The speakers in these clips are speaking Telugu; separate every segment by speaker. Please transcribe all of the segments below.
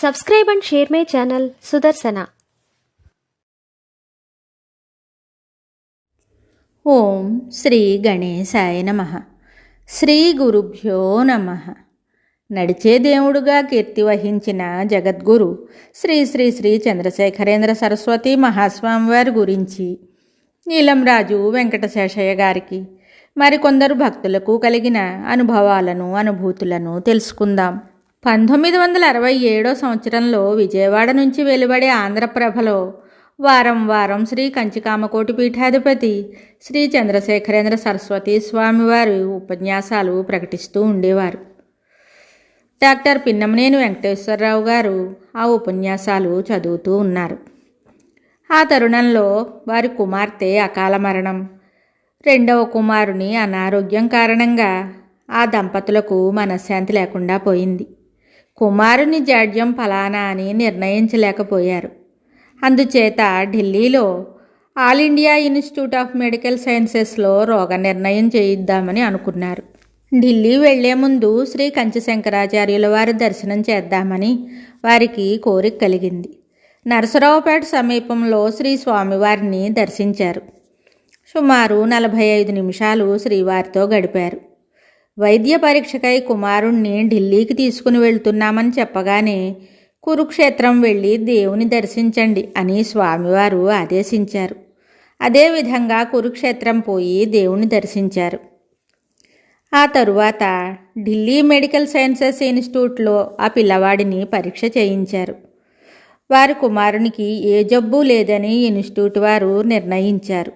Speaker 1: Subscribe and share my channel Sudarsana.
Speaker 2: ఓం శ్రీ గణేశాయ నమః. శ్రీ గురుభ్యో నమః. నడిచే దేవుడుగా కీర్తి వహించిన జగద్గురు శ్రీ శ్రీ శ్రీ చంద్రశేఖరేంద్ర సరస్వతి మహాస్వామి వారి గురించి నీలంరాజు వెంకటశేషయ్య గారికి మరికొందరు భక్తులకు కలిగిన అనుభూతులను తెలుసుకుందాం. 1967 సంవత్సరంలో విజయవాడ నుంచి వెలువడే ఆంధ్రప్రభలో వారం వారం శ్రీ కంచికామకోటి పీఠాధిపతి శ్రీ చంద్రశేఖరేంద్ర సరస్వతి స్వామివారి ఉపన్యాసాలు ప్రకటిస్తూ ఉండేవారు. డాక్టర్ పిన్నమనేని వెంకటేశ్వరరావు గారు ఆ ఉపన్యాసాలు చదువుతూ ఉన్నారు. ఆ తరుణంలో వారి కుమార్తె అకాల మరణం, రెండవ కుమారుని అనారోగ్యం కారణంగా ఆ దంపతులకు మనశ్శాంతి లేకుండా పోయింది. కుమారుని జాడ్యం ఫలానా అని నిర్ణయించలేకపోయారు. అందుచేత ఢిల్లీలో All India Institute of Medical సైన్సెస్లో రోగ నిర్ణయం చేయిద్దామని అనుకున్నారు. ఢిల్లీ వెళ్లే ముందు శ్రీ కంచి శంకరాచార్యుల వారి దర్శనం చేద్దామని వారికి కోరిక కలిగింది. నరసరావుపేట సమీపంలో శ్రీ స్వామివారిని దర్శించారు. సుమారు 45 నిమిషాలు శ్రీవారితో గడిపారు. వైద్య పరీక్షకై కుమారుణ్ణి ఢిల్లీకి తీసుకుని వెళ్తున్నామని చెప్పగానే కురుక్షేత్రం వెళ్ళి దేవుని దర్శించండి అని స్వామివారు ఆదేశించారు. అదేవిధంగా కురుక్షేత్రం పోయి దేవుని దర్శించారు. ఆ తరువాత ఢిల్లీ మెడికల్ సైన్సెస్ ఇన్స్టిట్యూట్లో ఆ పిల్లవాడిని పరీక్ష చేయించారు. వారి కుమారునికి ఏ జబ్బు లేదని ఇన్స్టిట్యూట్ వారు నిర్ణయించారు.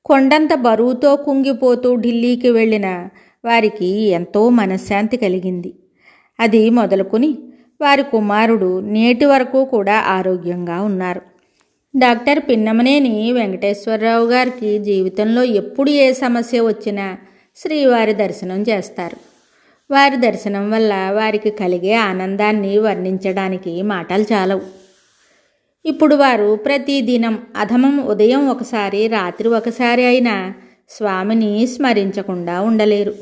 Speaker 2: కొండంత బరువుతో కుంగిపోతూ ఢిల్లీకి వెళ్ళిన వారికి ఎంతో మనశ్శాంతి కలిగింది. అది మొదలుకొని వారి కుమారుడు నేటి వరకు కూడా ఆరోగ్యంగా ఉన్నారు. డాక్టర్ పిన్నమనేని వెంకటేశ్వరరావు గారికి జీవితంలో ఎప్పుడు ఏ సమస్య వచ్చినా శ్రీవారి దర్శనం చేస్తారు. వారి దర్శనం వల్ల వారికి కలిగే ఆనందాన్ని వర్ణించడానికి మాటలు చాలవు. ఇప్పుడు వారు ప్రతిదినం అధమం ఉదయం ఒకసారి రాత్రి ఒకసారి అయినా స్వామిని స్మరించకుండా ఉండలేరు.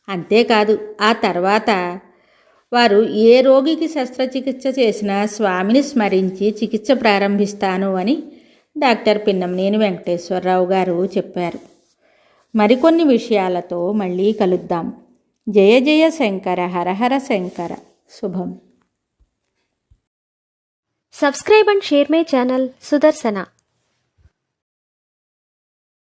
Speaker 2: అంతేకాదు, ఆ తర్వాత వారు ఏ రోగికి శస్త్రచికిత్స చేసినా స్వామిని స్మరించి చికిత్స ప్రారంభిస్తాను అని డాక్టర్ పిన్నమనేని వెంకటేశ్వరరావు గారు చెప్పారు. మరికొన్ని విషయాలతో మళ్ళీ కలుద్దాం. జయ జయ శంకర, హర హర శంకర. శుభం.
Speaker 1: Subscribe and share my channel Sudarsana.